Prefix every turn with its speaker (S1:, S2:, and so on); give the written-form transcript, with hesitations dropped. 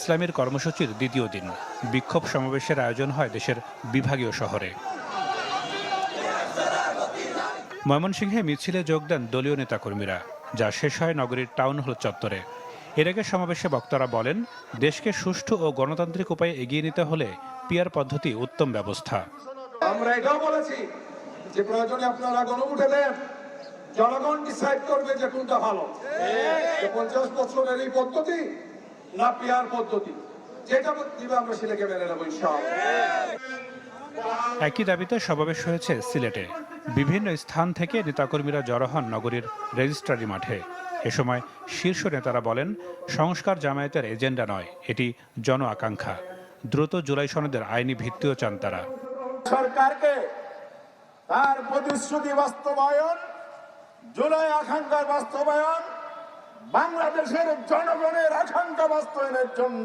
S1: ইসলামের কর্মসূচির দ্বিতীয় দিন। বিক্ষোভ সমাবেশের আয়োজন হয় দেশের বিভাগীয় শহরে। ময়মনসিংহে মিছিলে যোগ দেন দলীয় নেতাকর্মীরা, যা শেষ হয় নগরীর টাউন হল চত্বরে। এর আগে সমাবেশে বক্তারা বলেন, দেশকে সুষ্ঠু ও গণতান্ত্রিক উপায়ে এগিয়ে নিতে হলে পিআর পদ্ধতি উত্তম ব্যবস্থা।
S2: আমরা এটাও বলেছি যে প্রয়োজনে আপনারা গণভোটে দেন, জনগণ ডিসাইড করবে যে কোনটা ভালো, 50 বছরের এই পদ্ধতি না পিআর পদ্ধতি, যেটা দিবে আমরা সেটাকে মেনে নেব ইনশাআল্লাহ।
S1: একই দাবিতে সমাবেশ হয়েছে সিলেটে। বিভিন্ন স্থান থেকে নেতাকর্মীরা জড়ো হন নগরীর রেজিস্ট্রারি মাঠে। এ সময় শীর্ষ নেতারা বলেন, সংস্কার জামায়াতের এজেন্ডা নয়, এটি জন আকাঙ্ক্ষা। দ্রুত জুলাই সনদের আইনি ভিত্তিও চান তারা।
S2: সরকারকে তার প্রতিশ্রুতি বাস্তবায়ন, জুলাই আকাঙ্ক্ষার বাস্তবায়ন, বাংলাদেশের জনগণের আকাঙ্ক্ষা বাস্তবায়নের জন্য